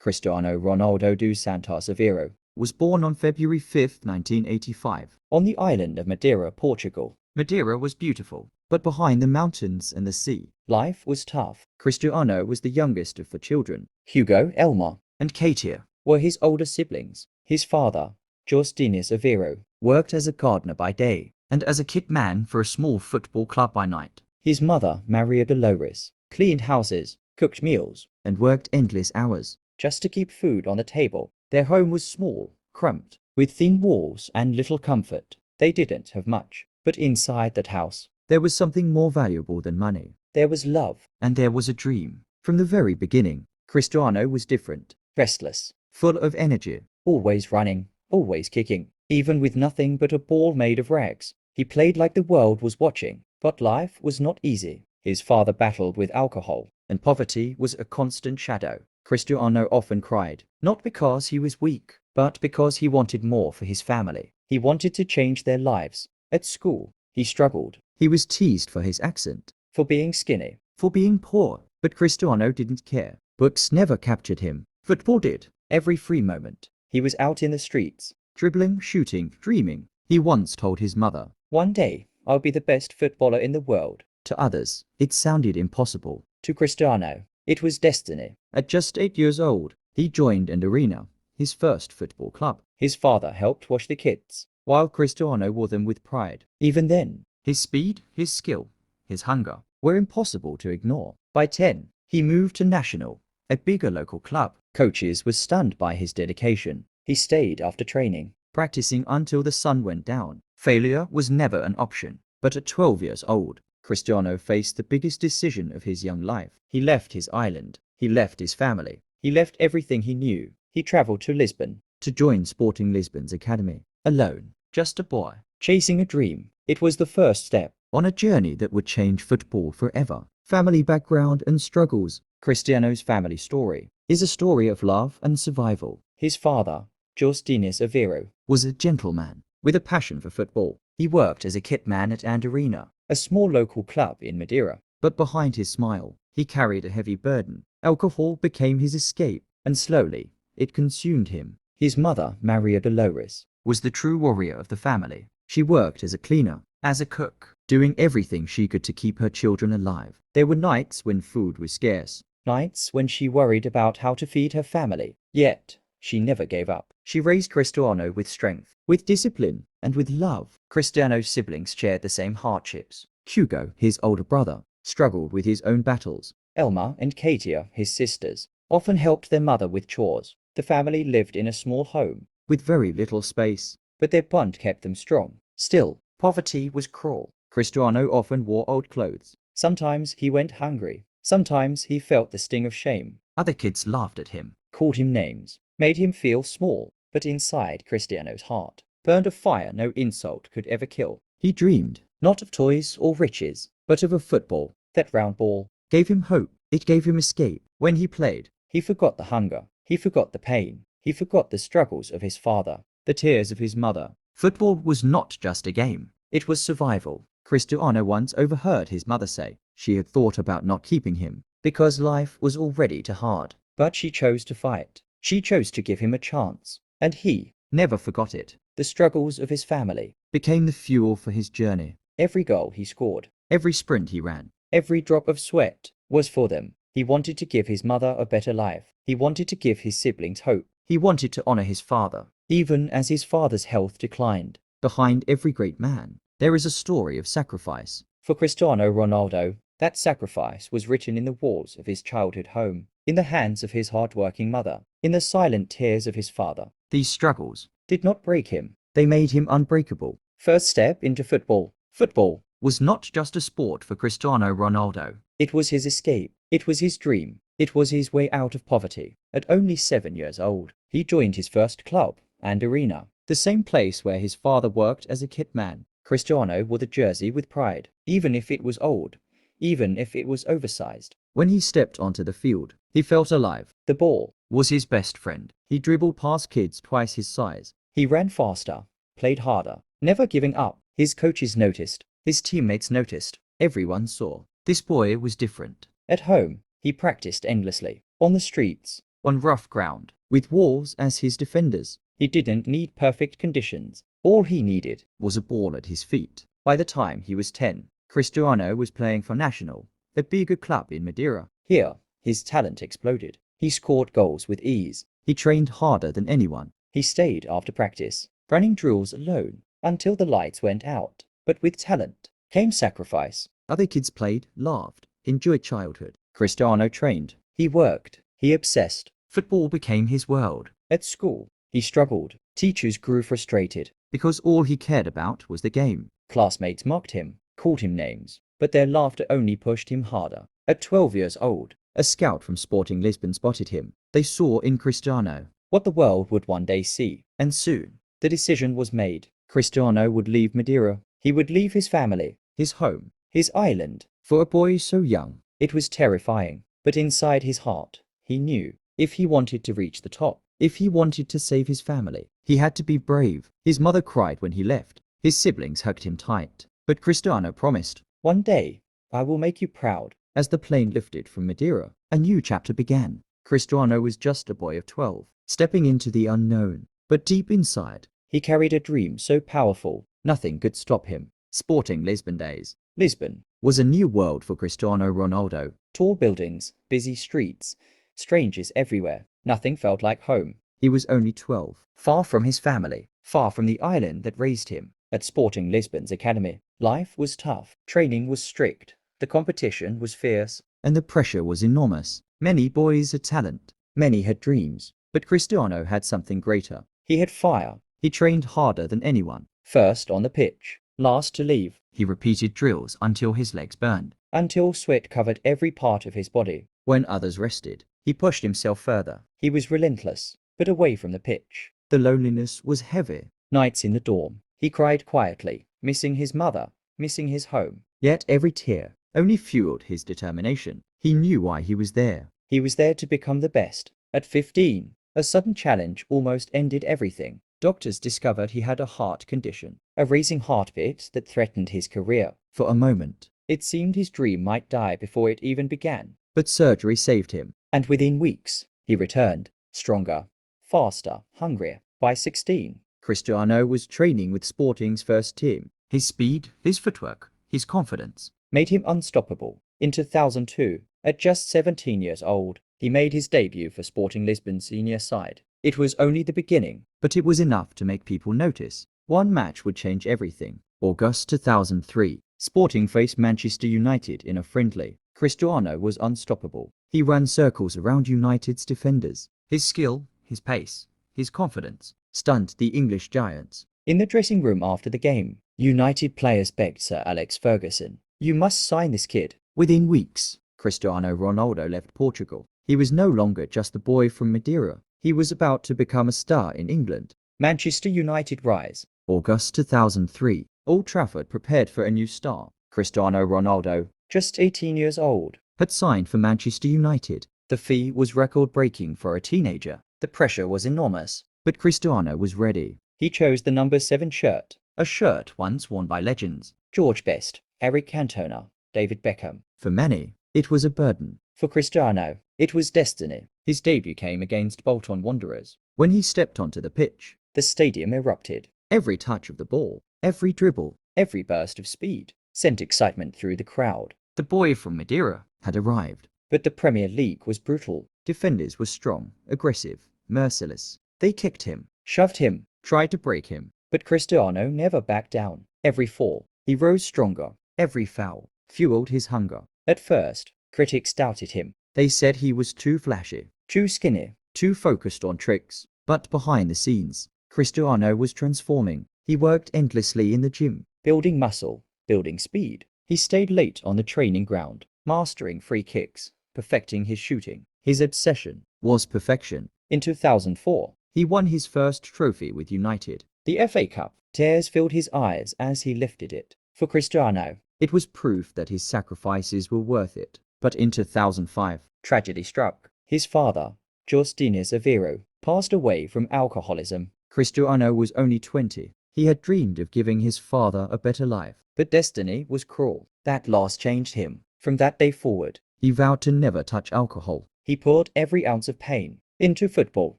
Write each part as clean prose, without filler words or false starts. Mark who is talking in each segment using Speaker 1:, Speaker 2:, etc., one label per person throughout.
Speaker 1: Cristiano Ronaldo dos Santos Aveiro was born on February 5, 1985, on the island of Madeira, Portugal. Madeira was beautiful, but behind the mountains and the sea, life was tough. Cristiano was the youngest of 4 children. Hugo, Elmar, and Katia were his older siblings. His father, Justinis Aveiro, worked as a gardener by day and as a kit man for a small football club by night. His mother, Maria Dolores, cleaned houses, cooked meals, and worked endless hours just to keep food on the table. Their home was small, cramped, with thin walls and little comfort. They didn't have much, but inside that house, there was something more valuable than money. There was love, and there was a dream. From the very beginning, Cristiano was different, restless, full of energy, always running, always kicking, even with nothing but a ball made of rags. He played like the world was watching, but life was not easy. His father battled with alcohol, and poverty was a constant shadow. Cristiano often cried, not because he was weak, but because he wanted more for his family. He wanted to change their lives. At school, he struggled. He was teased for his accent, for being skinny, for being poor. But Cristiano didn't care. Books never captured him. Football did. Every free moment, he was out in the streets, dribbling, shooting, dreaming. He once told his mother, "One day, I'll be the best footballer in the world." To others, it sounded impossible. To Cristiano, it was destiny. At just 8 years old, he joined Arena, his first football club. His father helped wash the kits, while Cristiano wore them with pride. Even then, his speed, his skill, his hunger were impossible to ignore. By 10, he moved to Nacional, a bigger local club. Coaches were stunned by his dedication. He stayed after training, practicing until the sun went down. Failure was never an option. But at 12 years old, Cristiano faced the biggest decision of his young life. He left his island. He left his family. He left everything he knew. He traveled to Lisbon to join Sporting Lisbon's academy. Alone, just a boy, chasing a dream. It was the first step on a journey that would change football forever. Family background and struggles. Cristiano's family story is a story of love and survival. His father, Justinis Aveiro, was a gentleman with a passion for football. He worked as a kit man at Arena, a small local club in Madeira. But behind his smile, he carried a heavy burden. Alcohol became his escape, and slowly, it consumed him. His mother, Maria Dolores, was the true warrior of the family. She worked as a cleaner, as a cook, doing everything she could to keep her children alive. There were nights when food was scarce, nights when she worried about how to feed her family. Yet, she never gave up. She raised Cristiano with strength, with discipline, and with love. Cristiano's siblings shared the same hardships. Hugo, his older brother, struggled with his own battles. Elma and Katia, his sisters, often helped their mother with chores. The family lived in a small home, with very little space, but their bond kept them strong. Still, poverty was cruel. Cristiano often wore old clothes. Sometimes he went hungry. Sometimes he felt the sting of shame. Other kids laughed at him, called him names, made him feel small. But inside Cristiano's heart burned a fire no insult could ever kill. He dreamed, not of toys or riches, but of a football. That round ball gave him hope. It gave him escape. When he played, he forgot the hunger. He forgot the pain. He forgot the struggles of his father, the tears of his mother. Football was not just a game. It was survival. Cristiano once overheard his mother say she had thought about not keeping him because life was already too hard. But she chose to fight. She chose to give him a chance. And he never forgot it. The struggles of his family became the fuel for his journey. Every goal he scored, every sprint he ran, every drop of sweat was for them. He wanted to give his mother a better life. He wanted to give his siblings hope. He wanted to honor his father, even as his father's health declined. Behind every great man, there is a story of sacrifice. For Cristiano Ronaldo, that sacrifice was written in the walls of his childhood home, in the hands of his hard-working mother, in the silent tears of his father. These struggles did not break him. They made him unbreakable. First step into football. Football was not just a sport for Cristiano Ronaldo. It was his escape. It was his dream. It was his way out of poverty. At only 7 years old, he joined his first club, Arena, the same place where his father worked as a kit man. Cristiano wore the jersey with pride, even if it was old, even if it was oversized. When he stepped onto the field, he felt alive. The ball was his best friend. He dribbled past kids twice his size. He ran faster, played harder, never giving up. His coaches noticed. His teammates noticed. Everyone saw. This boy was different. At home, he practiced endlessly. On the streets, on rough ground, with walls as his defenders. He didn't need perfect conditions. All he needed was a ball at his feet. By the time he was 10, Cristiano was playing for Nacional, a bigger club in Madeira. Here, his talent exploded. He scored goals with ease. He trained harder than anyone. He stayed after practice, running drills alone, until the lights went out. But with talent came sacrifice. Other kids played, laughed, enjoyed childhood. Cristiano trained. He worked. He obsessed. Football became his world. At school, he struggled. Teachers grew frustrated because all he cared about was the game. Classmates mocked him, called him names, but their laughter only pushed him harder. At 12 years old, a scout from Sporting Lisbon spotted him. They saw in Cristiano what the world would one day see, and soon the decision was made. Cristiano would leave Madeira. He would leave his family, his home, his island. For a boy so young, it was terrifying. But inside his heart, he knew if he wanted to reach the top, if he wanted to save his family, he had to be brave. His mother cried when he left. His siblings hugged him tight. But Cristiano promised, "One day, I will make you proud." As the plane lifted from Madeira, a new chapter began. Cristiano was just a boy of 12, stepping into the unknown. But deep inside, he carried a dream so powerful, nothing could stop him. Sporting Lisbon days. Lisbon was a new world for Cristiano Ronaldo. Tall buildings, busy streets, strangers everywhere. Nothing felt like home. He was only 12, far from his family, far from the island that raised him. At Sporting Lisbon's academy, life was tough, training was strict, the competition was fierce, and the pressure was enormous. Many boys had talent, many had dreams, but Cristiano had something greater. He had fire. He trained harder than anyone. First on the pitch, last to leave. He repeated drills until his legs burned, until sweat covered every part of his body. When others rested, he pushed himself further. He was relentless, but away from the pitch. The loneliness was heavy. Nights in the dorm, he cried quietly, missing his mother, missing his home. Yet every tear only fueled his determination. He knew why he was there. He was there to become the best. At 15, a sudden challenge almost ended everything. Doctors discovered he had a heart condition, a racing heartbeat that threatened his career. For a moment, it seemed his dream might die before it even began. But surgery saved him, and within weeks, he returned, stronger, faster, hungrier. By 16, Cristiano was training with Sporting's first team. His speed, his footwork, his confidence made him unstoppable. In 2002, at just 17 years old, he made his debut for Sporting Lisbon's senior side. It was only the beginning, but it was enough to make people notice. One match would change everything. August 2003, Sporting faced Manchester United in a friendly. Cristiano was unstoppable. He ran circles around United's defenders. His skill, his pace, his confidence stunned the English giants. In the dressing room after the game, United players begged Sir Alex Ferguson, "You must sign this kid." Within weeks, Cristiano Ronaldo left Portugal. He was no longer just a boy from Madeira. He was about to become a star in England. Manchester United rise. August 2003. Old Trafford prepared for a new star. Cristiano Ronaldo, just 18 years old, had signed for Manchester United. The fee was record-breaking for a teenager. The pressure was enormous, but Cristiano was ready. He chose the number 7 shirt, a shirt once worn by legends. George Best, Eric Cantona, David Beckham. For many, it was a burden. For Cristiano, it was destiny. His debut came against Bolton Wanderers. When he stepped onto the pitch, the stadium erupted. Every touch of the ball, every dribble, every burst of speed sent excitement through the crowd. The boy from Madeira had arrived. But the Premier League was brutal. Defenders were strong, aggressive, merciless. They kicked him, shoved him, tried to break him. But Cristiano never backed down. Every fall, he rose stronger. Every foul fueled his hunger. At first, critics doubted him. They said he was too flashy, too skinny, too focused on tricks. But behind the scenes, Cristiano was transforming. He worked endlessly in the gym, building muscle, building speed. He stayed late on the training ground, mastering free kicks, perfecting his shooting. His obsession was perfection. In 2004, he won his first trophy with United, the FA Cup. Tears filled his eyes as he lifted it. For Cristiano, it was proof that his sacrifices were worth it. But in 2005, tragedy struck. His father, Justinis Aveiro, passed away from alcoholism. Cristiano was only 20. He had dreamed of giving his father a better life. But destiny was cruel. That loss changed him. From that day forward, he vowed to never touch alcohol. He poured every ounce of pain, into football.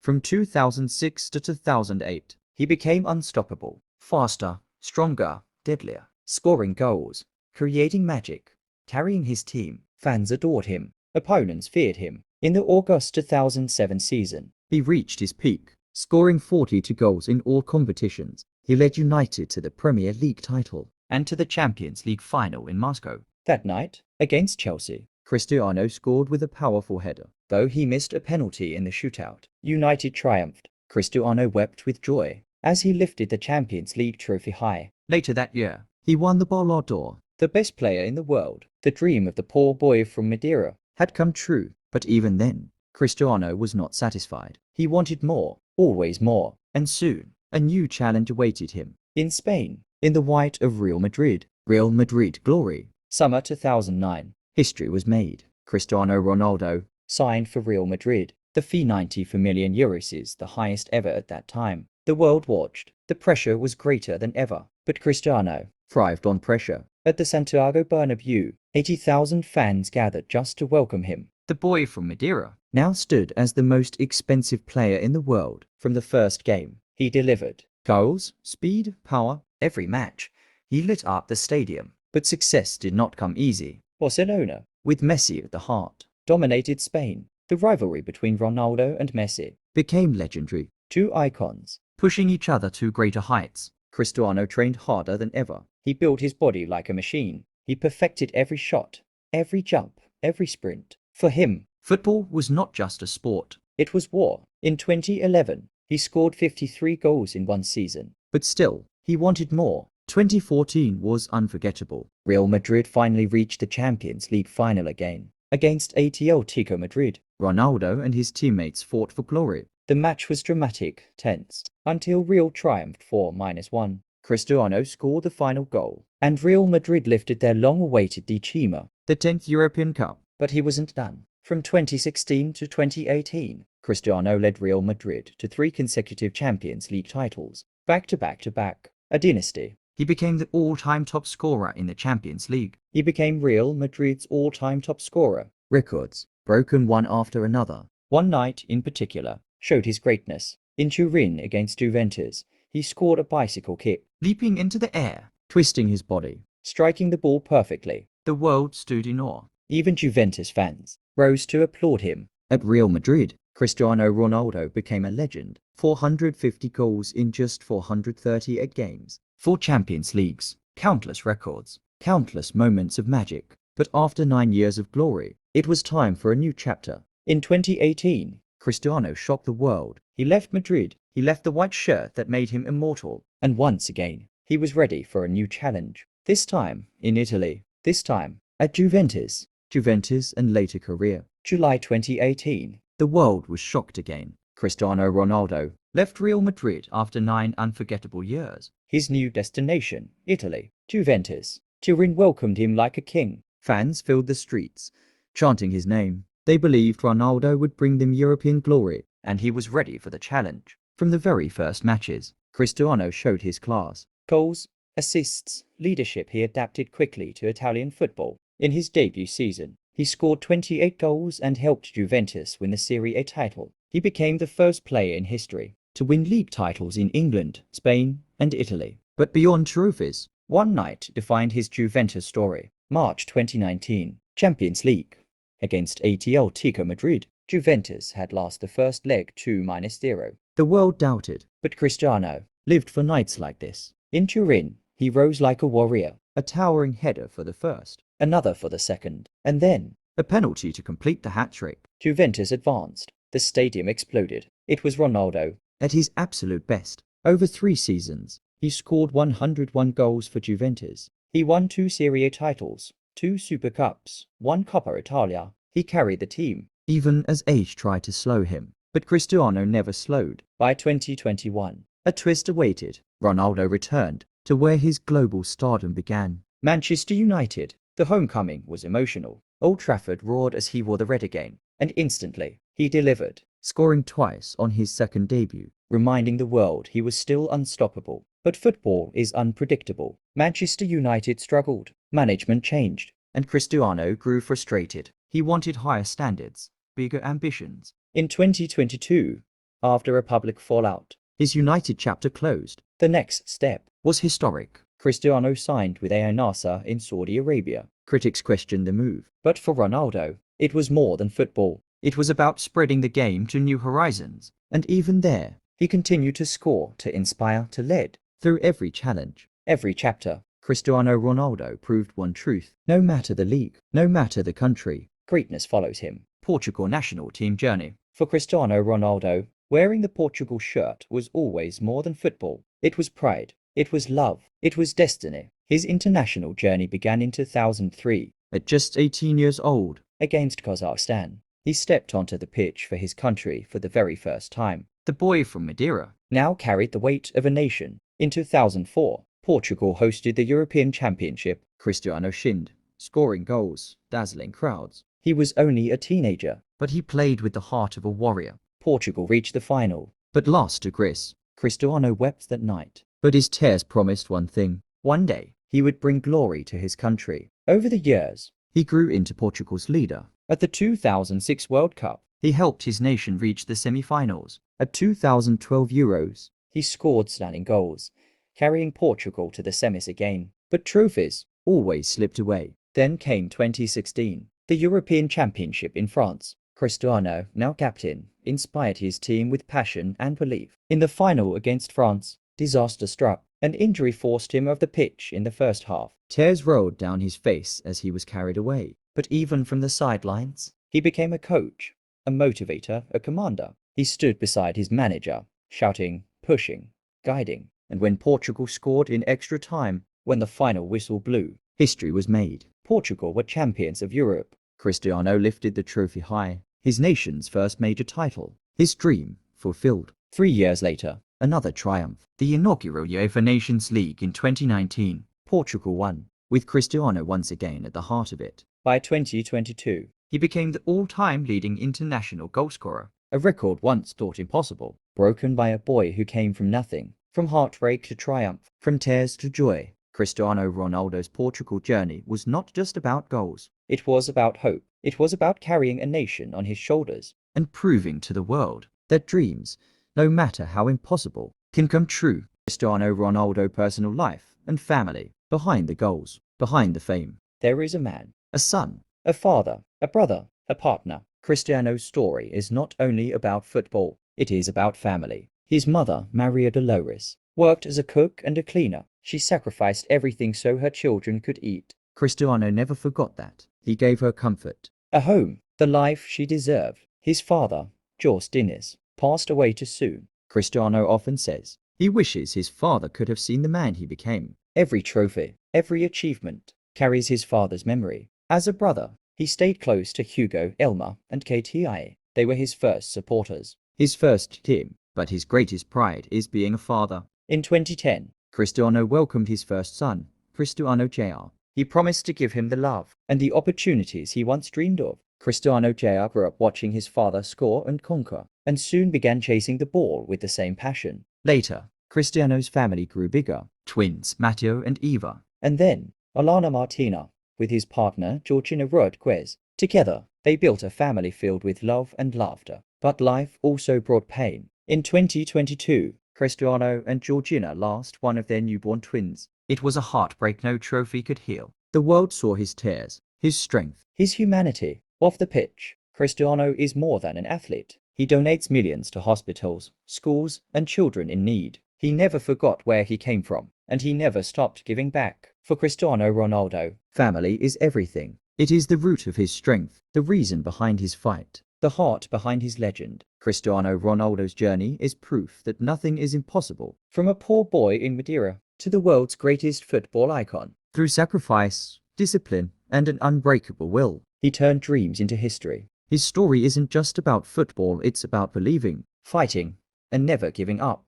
Speaker 1: From 2006 to 2008, he became unstoppable, faster, stronger, deadlier, scoring goals, creating magic, carrying his team. Fans adored him. Opponents feared him. In the August 2007 season, he reached his peak, scoring 42 goals in all competitions. He led United to the Premier League title and to the Champions League final in Moscow. That night, against Chelsea, Cristiano scored with a powerful header. Though he missed a penalty in the shootout, United triumphed. Cristiano wept with joy as he lifted the Champions League trophy high. Later that year, he won the Ballon d'Or, the best player in the world. The dream of the poor boy from Madeira had come true. But even then, Cristiano was not satisfied. He wanted more, always more, and soon, a new challenge awaited him. In Spain, in the white of Real Madrid, Real Madrid glory. Summer 2009, history was made. Cristiano Ronaldo signed for Real Madrid. The fee €90 million is the highest ever at that time. The world watched. The pressure was greater than ever. But Cristiano thrived on pressure. At the Santiago Bernabeu, 80,000 fans gathered just to welcome him. The boy from Madeira now stood as the most expensive player in the world. From the first game, he delivered goals, speed, power. Every match, he lit up the stadium. But success did not come easy. Barcelona, with Messi at the heart, dominated Spain. The rivalry between Ronaldo and Messi became legendary. Two icons, pushing each other to greater heights. Cristiano trained harder than ever. He built his body like a machine. He perfected every shot, every jump, every sprint. For him, football was not just a sport. It was war. In 2011, he scored 53 goals in one season. But still, he wanted more. 2014 was unforgettable. Real Madrid finally reached the Champions League final again. Against Atletico Madrid, Ronaldo and his teammates fought for glory. The match was dramatic, tense, until Real triumphed 4-1. Cristiano scored the final goal, and Real Madrid lifted their long-awaited Decima, the 10th European Cup. But he wasn't done. From 2016 to 2018, Cristiano led Real Madrid to 3 consecutive Champions League titles, back to back to back. A dynasty. He became the all-time top scorer in the Champions League. He became Real Madrid's all-time top scorer. Records, broken one after another. One night, in particular, showed his greatness. In Turin against Juventus, he scored a bicycle kick, leaping into the air, twisting his body, striking the ball perfectly. The world stood in awe. Even Juventus fans rose to applaud him. At Real Madrid, Cristiano Ronaldo became a legend. 450 goals in just 438 games. 4 Champions Leagues. Countless records. Countless moments of magic. But after 9 years of glory, it was time for a new chapter. In 2018, Cristiano shocked the world. He left Madrid. He left the white shirt that made him immortal. And once again, he was ready for a new challenge. This time, in Italy. This time, at Juventus. Juventus and later career. July 2018. The world was shocked again. Cristiano Ronaldo left Real Madrid after 9 unforgettable years. His new destination, Italy. Juventus. Turin welcomed him like a king. Fans filled the streets, chanting his name. They believed Ronaldo would bring them European glory, and he was ready for the challenge. From the very first matches, Cristiano showed his class. Goals, assists, leadership. He adapted quickly to Italian football. In his debut season, he scored 28 goals and helped Juventus win the Serie A title. He became the first player in history to win league titles in England, Spain, and Italy. But beyond trophies, one night defined his Juventus story. March 2019, Champions League. Against Atletico Madrid, Juventus had lost the first leg 2-0. The world doubted, but Cristiano lived for nights like this. In Turin, he rose like a warrior. A towering header for the first, another for the second, and then a penalty to complete the hat-trick. Juventus advanced. The stadium exploded. It was Ronaldo at his absolute best. Over 3 seasons, he scored 101 goals for Juventus. He won 2 Serie A titles, 2 Super Cups, 1 Coppa Italia. He carried the team, even as age tried to slow him. But Cristiano never slowed. By 2021, a twist awaited. Ronaldo returned to where his global stardom began. Manchester United. The homecoming was emotional. Old Trafford roared as he wore the red again, and instantly, he delivered, scoring twice on his second debut, reminding the world he was still unstoppable. But football is unpredictable. Manchester United struggled, management changed, and Cristiano grew frustrated. He wanted higher standards, bigger ambitions, In 2022, after a public fallout, his United chapter closed. The next step was historic. Cristiano signed with Nassr in Saudi Arabia. Critics questioned the move, but for Ronaldo, it was more than football. It was about spreading the game to new horizons. And even there, he continued to score, to inspire, to lead. Through every challenge, every chapter, Cristiano Ronaldo proved one truth. No matter the league, no matter the country, greatness follows him. Portugal national team journey. For Cristiano Ronaldo, wearing the Portugal shirt was always more than football. It was pride. It was love. It was destiny. His international journey began in 2003. At just 18 years old, against Kazakhstan, he stepped onto the pitch for his country for the very first time. The boy from Madeira now carried the weight of a nation. In 2004, Portugal hosted the European Championship. Cristiano shined, scoring goals, dazzling crowds. He was only a teenager, but he played with the heart of a warrior. Portugal reached the final, but lost to Greece. Cristiano wept that night, but his tears promised one thing. One day, he would bring glory to his country. Over the years, he grew into Portugal's leader. At the 2006 World Cup, he helped his nation reach the semi-finals. At 2012 Euros, he scored stunning goals, carrying Portugal to the semis again. But trophies always slipped away. Then came 2016, the European Championship in France. Cristiano, now captain, inspired his team with passion and belief. In the final against France, disaster struck. An injury forced him off the pitch in the first half. Tears rolled down his face as he was carried away. But even from the sidelines, he became a coach, a motivator, a commander. He stood beside his manager, shouting, pushing, guiding. And when Portugal scored in extra time, when the final whistle blew, history was made. Portugal were champions of Europe. Cristiano lifted the trophy high, his nation's first major title, his dream fulfilled. 3 years later, another triumph. The inaugural UEFA Nations League in 2019, Portugal won, with Cristiano once again at the heart of it. By 2022, he became the all-time leading international goalscorer, a record once thought impossible, broken by a boy who came from nothing, from heartbreak to triumph, from tears to joy. Cristiano Ronaldo's Portugal journey was not just about goals. It was about hope. It was about carrying a nation on his shoulders and proving to the world that dreams, no matter how impossible, can come true. Cristiano Ronaldo personal life and family. Behind the goals, behind the fame, there is a man, a son, a father, a brother, a partner. Cristiano's story is not only about football, it is about family. His mother, Maria Dolores, worked as a cook and a cleaner. She sacrificed everything so her children could eat. Cristiano never forgot that. He gave her comfort, a home, the life she deserved. His father, Jorge Diniz, passed away too soon. Cristiano often says he wishes his father could have seen the man he became. Every trophy, every achievement carries his father's memory. As a brother, he stayed close to Hugo, Elma, and KTI. They were his first supporters, his first team, but his greatest pride is being a father. In 2010, Cristiano welcomed his first son, Cristiano Jr. He promised to give him the love and the opportunities he once dreamed of. Cristiano Jr. grew up watching his father score and conquer, and soon began chasing the ball with the same passion. Later, Cristiano's family grew bigger, twins Matteo and Eva, and then Alana Martina, with his partner Georgina Rodriguez. Together, they built a family filled with love and laughter. But life also brought pain. In 2022, Cristiano and Georgina lost one of their newborn twins. It was a heartbreak no trophy could heal. The world saw his tears, his strength, his humanity. Off the pitch, Cristiano is more than an athlete. He donates millions to hospitals, schools, and children in need. He never forgot where he came from, and he never stopped giving back. For Cristiano Ronaldo, family is everything. It is the root of his strength, the reason behind his fight, the heart behind his legend. Cristiano Ronaldo's journey is proof that nothing is impossible. From a poor boy in Madeira to the world's greatest football icon, through sacrifice, discipline, and an unbreakable will, he turned dreams into history. His story isn't just about football, it's about believing, fighting, and never giving up.